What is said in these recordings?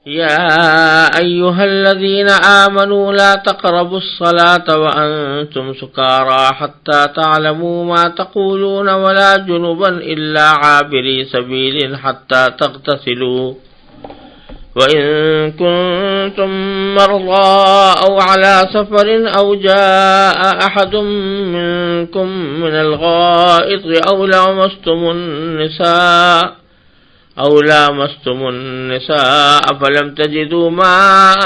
يا أيها الذين آمنوا لا تقربوا الصلاة وأنتم سكارى حتى تعلموا ما تقولون ولا جنبا إلا عابري سبيل حتى تغتسلوا وإن كنتم مرضى أو على سفر أو جاء أحد منكم من الغائط أو لامستم النساء فلم تجدوا ماء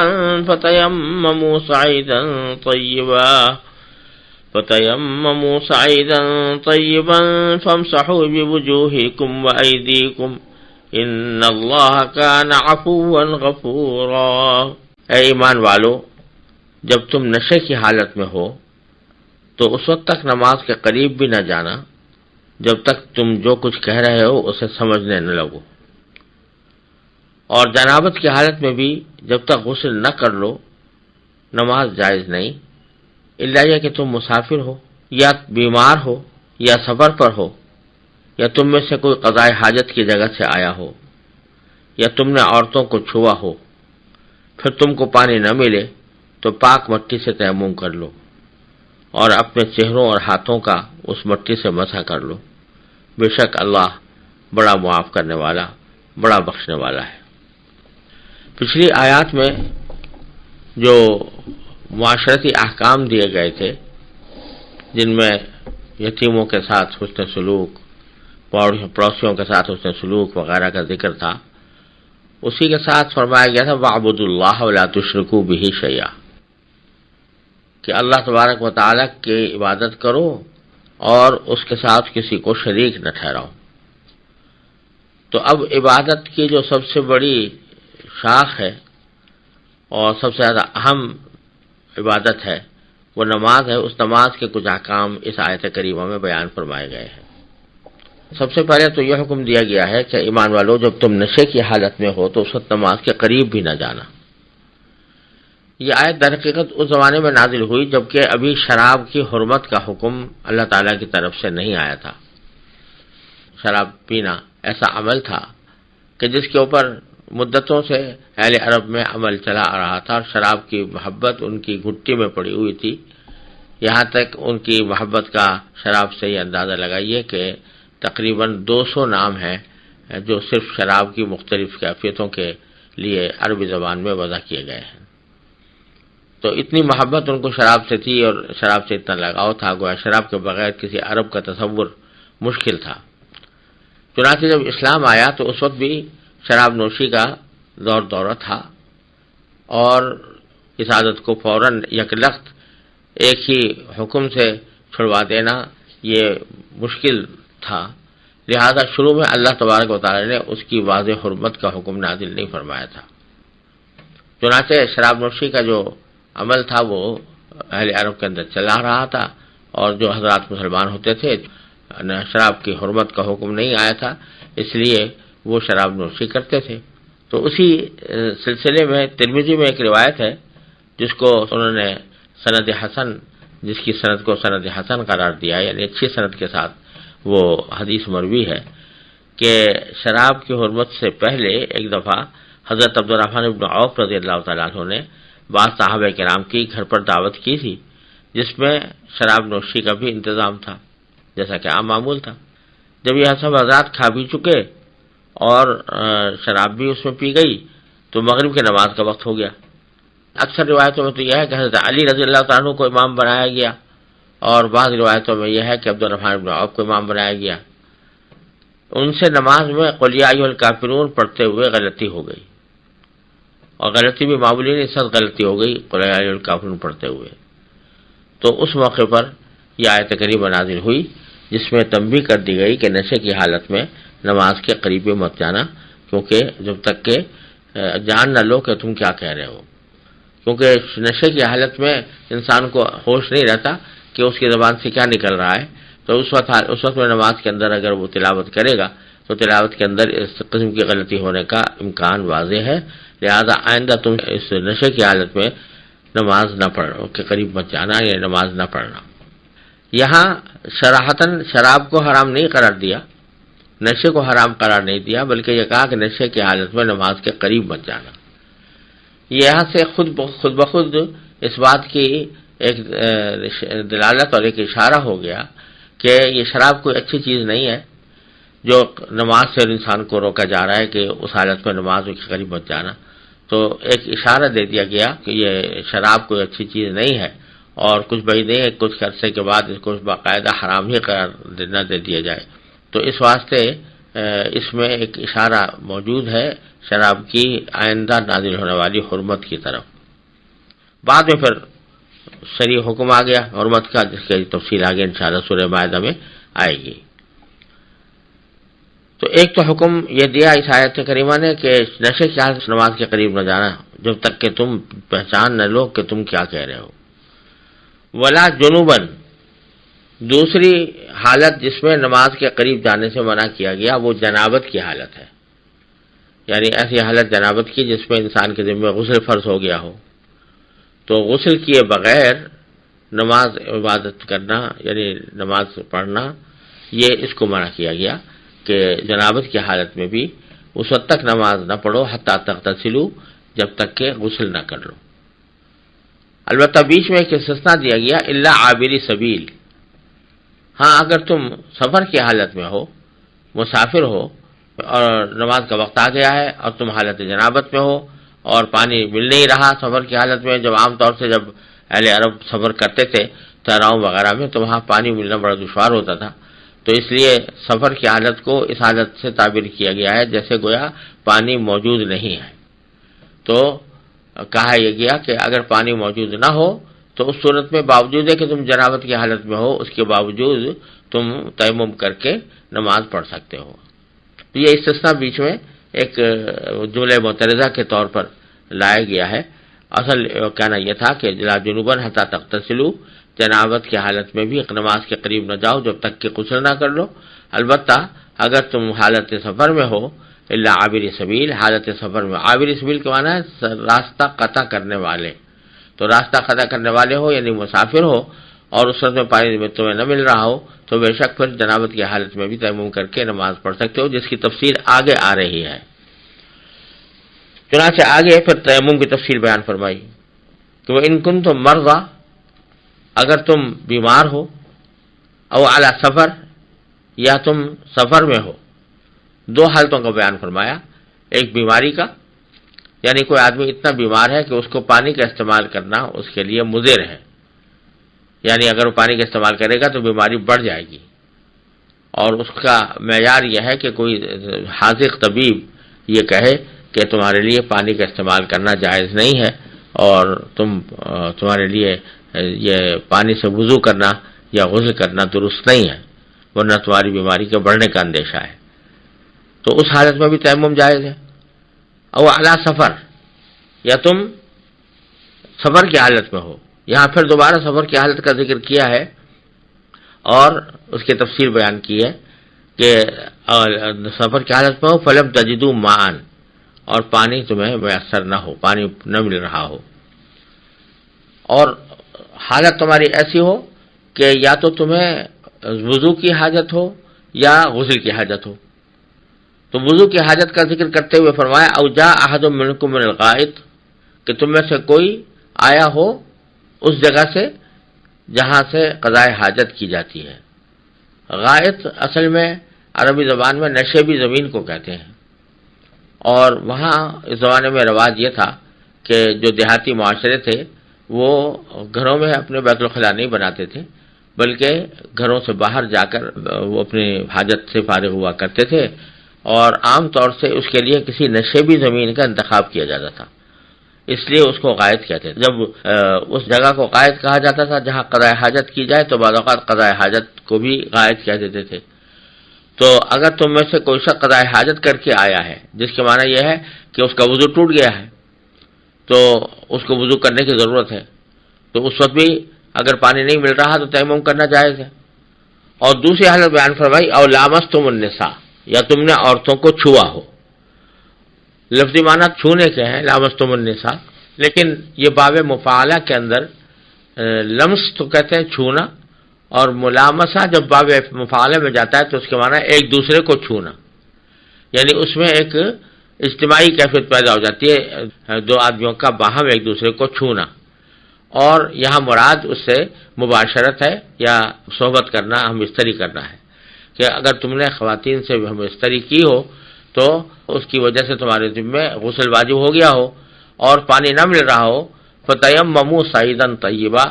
فتيمموا صعيدا طيبا فامسحوا بوجوهكم وأيديكم ان اللہ کان عفوا غفورا۔ اے ایمان والو، جب تم نشے کی حالت میں ہو تو اس وقت تک نماز کے قریب بھی نہ جانا جب تک تم جو کچھ کہہ رہے ہو اسے سمجھنے نہ لگو، اور جنابت کی حالت میں بھی جب تک غسل نہ کر لو نماز جائز نہیں، الا یہ کہ تم مسافر ہو یا بیمار ہو یا سفر پر ہو یا تم میں سے کوئی قضاء حاجت کی جگہ سے آیا ہو یا تم نے عورتوں کو چھوا ہو، پھر تم کو پانی نہ ملے تو پاک مٹی سے تیمم کر لو اور اپنے چہروں اور ہاتھوں کا اس مٹی سے مسح کر لو، بے شک اللہ بڑا معاف کرنے والا بڑا بخشنے والا ہے۔ پچھلی آیات میں جو معاشرتی احکام دیے گئے تھے جن میں یتیموں کے ساتھ حسن سلوک، پڑوسیوں کے ساتھ حسن سلوک وغیرہ کا ذکر تھا، اسی کے ساتھ فرمایا گیا تھا وَاعْبُدُوا اللَّهَ وَلَا تُشْرِكُوا بِهِ شَيْئًا، کہ اللہ تبارک و تعالیٰ کی عبادت کرو اور اس کے ساتھ کسی کو شریک نہ ٹھہراؤ۔ تو اب عبادت کی جو سب سے بڑی شاخ ہے اور سب سے زیادہ اہم عبادت ہے وہ نماز ہے، اس نماز کے کچھ احکام اس آیت کریمہ میں بیان فرمائے گئے ہیں۔ سب سے پہلے تو یہ حکم دیا گیا ہے کہ ایمان والو جب تم نشے کی حالت میں ہو تو اس وقت نماز کے قریب بھی نہ جانا۔ یہ آیت در حقیقت اس زمانے میں نازل ہوئی جبکہ ابھی شراب کی حرمت کا حکم اللہ تعالیٰ کی طرف سے نہیں آیا تھا۔ شراب پینا ایسا عمل تھا کہ جس کے اوپر مدتوں سے اہل عرب میں عمل چلا آ رہا تھا، اور شراب کی محبت ان کی گھٹی میں پڑی ہوئی تھی، یہاں تک ان کی محبت کا شراب سے یہ اندازہ لگائیے کہ تقریباً 200 نام ہیں جو صرف شراب کی مختلف کیفیتوں کے لیے عربی زبان میں وضع کیے گئے ہیں۔ تو اتنی محبت ان کو شراب سے تھی اور شراب سے اتنا لگاؤ تھا گویا شراب کے بغیر کسی عرب کا تصور مشکل تھا۔ چنانچہ جب اسلام آیا تو اس وقت بھی شراب نوشی کا دورہ تھا، اور اس عادت کو فوراً یکلخت ایک ہی حکم سے چھڑوا دینا یہ مشکل تھا، لہذا شروع میں اللہ تبارک و تعالی نے اس کی واضح حرمت کا حکم نازل نہیں فرمایا تھا۔ چنانچہ شراب نوشی کا جو عمل تھا وہ اہل عرب کے اندر چلا رہا تھا، اور جو حضرات مسلمان ہوتے تھے شراب کی حرمت کا حکم نہیں آیا تھا اس لیے وہ شراب نوشی کرتے تھے۔ تو اسی سلسلے میں ترمذی میں ایک روایت ہے جس کو انہوں نے سند حسن، جس کی سند کو سند حسن قرار دیا، یعنی اچھی سند کے ساتھ وہ حدیث مروی ہے کہ شراب کی حرمت سے پہلے ایک دفعہ حضرت عبدالرحمن بن عوف رضی اللہ تعالیٰ عنہ نے بعض صحابہ کرام کی گھر پر دعوت کی تھی جس میں شراب نوشی کا بھی انتظام تھا جیسا کہ عام معمول تھا۔ جب یہ سب حضرات کھا بھی چکے اور شراب بھی اس میں پی گئی تو مغرب کی نماز کا وقت ہو گیا۔ اکثر روایتوں میں تو یہ ہے کہ حضرت علی رضی اللہ تعالیٰ عنہ کو امام بنایا گیا، اور بعض روایتوں میں یہ ہے کہ عبدالرحمن بن عوف کو امام بنایا گیا۔ ان سے نماز میں قل یا ایھا الکافرون پڑھتے ہوئے غلطی ہو گئی، اور غلطی بھی معمولی نہیں، سخت غلطی ہو گئی قل یا ایھا الکافرون پڑھتے ہوئے۔ تو اس موقع پر یہ آیت کریمہ نازل ہوئی جس میں تنبیہ کر دی گئی کہ نشے کی حالت میں نماز کے قریب مت جانا، کیونکہ جب تک کہ جان نہ لو کہ تم کیا کہہ رہے ہو، کیونکہ نشے کی حالت میں انسان کو ہوش نہیں رہتا کہ اس کی زبان سے کیا نکل رہا ہے۔ تو اس وقت میں نماز کے اندر اگر وہ تلاوت کرے گا تو تلاوت کے اندر اس قسم کی غلطی ہونے کا امکان واضح ہے، لہذا آئندہ تم اس نشے کی حالت میں نماز نہ پڑھو کے قریب مت جانا یا نماز نہ پڑھنا۔ یہاں صراحتاً شراب کو حرام نہیں قرار دیا، نشے کو حرام قرار نہیں دیا، بلکہ یہ کہا کہ نشے کی حالت میں نماز کے قریب مت جانا۔ یہ یہاں سے خود بخود اس بات کی ایک دلالت اور ایک اشارہ ہو گیا کہ یہ شراب کوئی اچھی چیز نہیں ہے جو نماز سے انسان کو روکا جا رہا ہے کہ اس حالت میں نماز کے قریب مت جانا. تو ایک اشارہ دے دیا گیا کہ یہ شراب کوئی اچھی چیز نہیں ہے اور کچھ بھائی نہیں ہے کچھ عرصے کے بعد اس کو باقاعدہ حرام ہی قرار نہ دے دیا جائے. تو اس واسطے اس میں ایک اشارہ موجود ہے شراب کی آئندہ نازل ہونے والی حرمت کی طرف. بعد میں پھر شرعی حکم آ گیا حرمت کا، جس کی تفصیل آگے انشاءاللہ سورہ مائدہ میں آئے گی. تو ایک تو حکم یہ دیا اس آیت کریمہ نے کہ نشے کی حالت نماز کے قریب نہ جانا جب تک کہ تم پہچان نہ لو کہ تم کیا کہہ رہے ہو. ولا جنوباً، دوسری حالت جس میں نماز کے قریب جانے سے منع کیا گیا وہ جنابت کی حالت ہے، یعنی ایسی حالت جنابت کی جس میں انسان کے ذمہ غسل فرض ہو گیا ہو. تو غسل کیے بغیر نماز عبادت کرنا یعنی نماز پڑھنا، یہ اس کو منع کیا گیا کہ جنابت کی حالت میں بھی اس وقت تک نماز نہ پڑھو حتیٰ تغتسلوا، جب تک کہ غسل نہ کر لو. البتہ بیچ میں ایک استثناء دیا گیا الا عابری سبیل. ہاں اگر تم سفر کی حالت میں ہو، مسافر ہو اور نماز کا وقت آ گیا ہے اور تم حالت جنابت میں ہو اور پانی مل نہیں رہا سفر کی حالت میں، جب عام طور سے جب اہل عرب سفر کرتے تھے صحراؤں وغیرہ میں تو وہاں پانی ملنا بڑا دشوار ہوتا تھا، تو اس لیے سفر کی حالت کو اس حالت سے تعبیر کیا گیا ہے جیسے گویا پانی موجود نہیں ہے. تو کہا یہ گیا کہ اگر پانی موجود نہ ہو تو اس صورت میں باوجود ہے کہ تم جنابت کی حالت میں ہو اس کے باوجود تم تیمم کر کے نماز پڑھ سکتے ہو. تو یہ استثناء بیچ میں ایک جملہ معترضہ کے طور پر لایا گیا ہے. اصل کہنا یہ تھا کہ لا جنوباً حتیٰ تغتسلوا، جنابت کی حالت میں بھی نماز کے قریب نہ جاؤ جب تک کہ غسل نہ کر لو. البتہ اگر تم حالت سفر میں ہو الا عابر سبیل، حالت سفر میں عابر سبیل کے معنی ہے راستہ قطع کرنے والے. تو راستہ قطع کرنے والے ہو یعنی مسافر ہو اور اس وقت میں پانی میں تمہیں نہ مل رہا ہو تو بے شک پھر جنابت کی حالت میں بھی تیمم کر کے نماز پڑھ سکتے ہو، جس کی تفصیل آگے آ رہی ہے. چنانچہ آگے پھر تیمم کی تفصیل بیان فرمائی کہ وہ ان کنتم مرضی، اگر تم بیمار ہو، او علی سفر، یا تم سفر میں ہو. دو حالتوں کا بیان فرمایا، ایک بیماری کا یعنی کوئی آدمی اتنا بیمار ہے کہ اس کو پانی کا استعمال کرنا اس کے لیے مضر ہے، یعنی اگر وہ پانی کا استعمال کرے گا تو بیماری بڑھ جائے گی، اور اس کا معیار یہ ہے کہ کوئی حاذق طبیب یہ کہے کہ تمہارے لیے پانی کا استعمال کرنا جائز نہیں ہے اور تمہارے لیے یہ پانی سے وضو کرنا یا غسل کرنا درست نہیں ہے ورنہ تمہاری بیماری کے بڑھنے کا اندیشہ ہے. تو اس حالت میں بھی تیمم جائز ہے. او علی سفر، یا تم سفر کی حالت میں ہو. یہاں پھر دوبارہ سفر کی حالت کا ذکر کیا ہے اور اس کی تفصیل بیان کی ہے کہ سفر کی حالت میں ہو فلم تجدوا ماء، اور پانی تمہیں میسر نہ ہو، پانی نہ مل رہا ہو، اور حالت تمہاری ایسی ہو کہ یا تو تمہیں وضو کی حاجت ہو یا غسل کی حاجت ہو. تو وضو کی حاجت کا ذکر کرتے ہوئے فرمایا او جاء احد منکم من الغائط، کہ تم میں سے کوئی آیا ہو اس جگہ سے جہاں سے قضاء حاجت کی جاتی ہے. غائط اصل میں عربی زبان میں نشیبی زمین کو کہتے ہیں، اور وہاں اس زمانے میں رواج یہ تھا کہ جو دیہاتی معاشرے تھے وہ گھروں میں اپنے بیت الخلاء نہیں بناتے تھے بلکہ گھروں سے باہر جا کر وہ اپنی حاجت سے فارغ ہوا کرتے تھے، اور عام طور سے اس کے لیے کسی نشیبی زمین کا انتخاب کیا جاتا تھا، اس لیے اس کو غائط کہتے تھے. جب اس جگہ کو غائط کہا جاتا تھا جہاں قضاء حاجت کی جائے تو بعض اوقات قضاء حاجت کو بھی غائط کہہ دیتے تھے. تو اگر تم میں سے کوئی شخص قضاء حاجت کر کے آیا ہے جس کے معنی یہ ہے کہ اس کا وضو ٹوٹ گیا ہے تو اس کو وضو کرنے کی ضرورت ہے، تو اس وقت بھی اگر پانی نہیں مل رہا تو تیمم کرنا جائز ہے. اور دوسری حالت بیان فرمائی او لامستم النساء، یا تم نے عورتوں کو چھوا ہو. لفظی معنی چھونے کے ہیں لامستم النساء، لیکن یہ باب مفاعلہ کے اندر لمس تو کہتے ہیں چھونا، اور ملامسہ جب باب مفاعلہ میں جاتا ہے تو اس کے معنی ایک دوسرے کو چھونا، یعنی اس میں ایک اجتماعی کیفیت پیدا ہو جاتی ہے، دو آدمیوں کا باہم ایک دوسرے کو چھونا، اور یہاں مراد اس سے مباشرت ہے یا صحبت کرنا، ہم بستری کرنا ہے، کہ اگر تم نے خواتین سے ہم بستری کی ہو تو اس کی وجہ سے تمہارے ذمے غسل واجب ہو گیا ہو اور پانی نہ مل رہا ہو، فَتَيَمَّمُوا صَعِيدًا طَيِّبًا،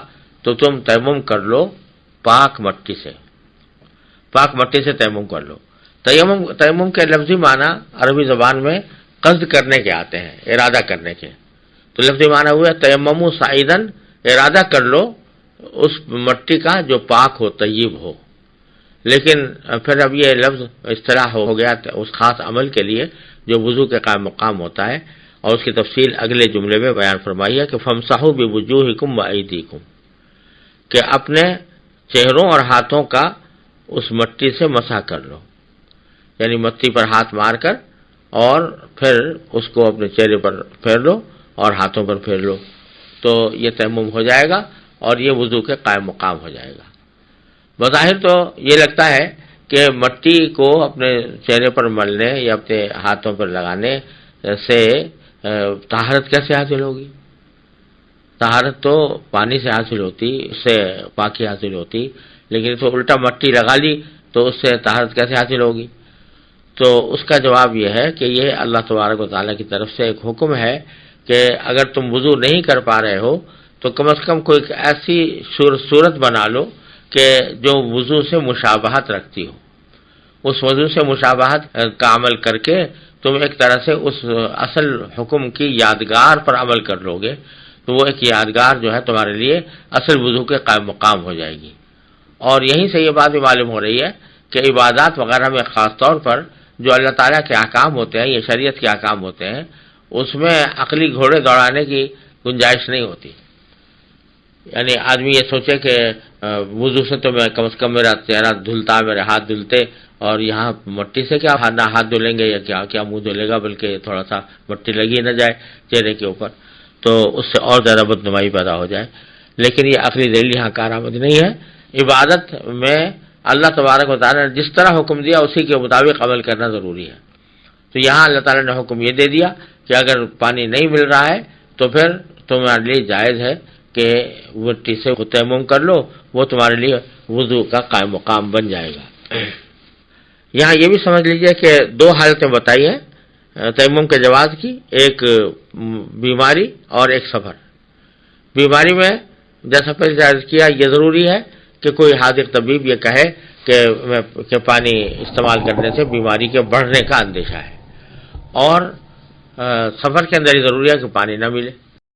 تو تم تیمم کر لو پاک مٹی سے، پاک مٹی سے تیمم کر لو۔ تیمم کے لفظی معنی عربی زبان میں قصد کرنے کے آتے ہیں، ارادہ کرنے کے، تو لفظی معنی ہوا تیمموا صعیداً، ارادہ کر لو اس مٹی کا جو پاک ہو، طیب ہو۔ لیکن پھر اب یہ لفظ اصطلاح ہو گیا اس خاص عمل کے لیے جو وضو کے قائم مقام ہوتا ہے، اور اس کی تفصیل اگلے جملے میں بیان فرمائی ہے کہ فَامْسَحُوا بِوُجُوهِكُمْ وَأَيْدِيكُمْ، کہ اپنے چہروں اور ہاتھوں کا اس مٹی سے مسح کر لو، یعنی مٹی پر ہاتھ مار کر اور پھر اس کو اپنے چہرے پر پھیر لو اور ہاتھوں پر پھیر لو، تو یہ تیمم ہو جائے گا اور یہ وضو کے قائم مقام ہو جائے گا۔ بظاہر تو یہ لگتا ہے کہ مٹی کو اپنے چہرے پر ملنے یا اپنے ہاتھوں پر لگانے سے طہارت کیسے حاصل ہوگی؟ طہارت تو پانی سے حاصل ہوتی، اس سے پاکی حاصل ہوتی، لیکن تو الٹا مٹی لگا لی تو اس سے طہارت کیسے حاصل ہوگی؟ تو اس کا جواب یہ ہے کہ یہ اللہ تبارک و تعالیٰ کی طرف سے ایک حکم ہے کہ اگر تم وضو نہیں کر پا رہے ہو تو کم از کم کوئی ایسی صورت بنا لو کہ جو وضو سے مشابہت رکھتی ہو، اس وضو سے مشابہت کا عمل کر کے تم ایک طرح سے اس اصل حکم کی یادگار پر عمل کر لو گے، تو وہ ایک یادگار جو ہے تمہارے لیے اصل وضو کے قائم مقام ہو جائے گی۔ اور یہیں سے یہ بات بھی معلوم ہو رہی ہے کہ عبادات وغیرہ میں خاص طور پر جو اللہ تعالیٰ کے احکام ہوتے ہیں، یہ شریعت کے احکام ہوتے ہیں، اس میں عقلی گھوڑے دوڑانے کی گنجائش نہیں ہوتی۔ یعنی آدمی یہ سوچے کہ وضو سے تو میں کم از کم میرا چہرہ دھلتا، میرے ہاتھ دھلتے، اور یہاں مٹی سے کیا نہ ہاتھ دھلیں گے یا کیا منہ دھلے گا، بلکہ تھوڑا سا مٹی لگی نہ جائے چہرے کے اوپر تو اس سے اور زیادہ بدنمائی پیدا ہو جائے۔ لیکن یہ عقلی دلیل یہاں کارآمد نہیں ہے۔ عبادت میں اللہ تبارک و تعالیٰ نے جس طرح حکم دیا اسی کے مطابق عمل کرنا ضروری ہے۔ تو یہاں اللہ تعالیٰ نے حکم یہ دے دیا کہ اگر پانی نہیں مل رہا ہے تو پھر تمہارے لیے جائز ہے کہ مٹی سے تیمم کر لو، وہ تمہارے لیے وضو کا قائم مقام بن جائے گا۔ یہاں یہ بھی سمجھ لیجئے کہ دو حالتیں بتائی ہیں تیمم کے جواز کی، ایک بیماری اور ایک سفر۔ بیماری میں جیسا پہلے عرض کیا یہ ضروری ہے کہ کوئی حاذق طبیب یہ کہے کہ پانی استعمال کرنے سے بیماری کے بڑھنے کا اندیشہ ہے، اور سفر کے اندر یہ ضروری ہے کہ پانی نہ ملے۔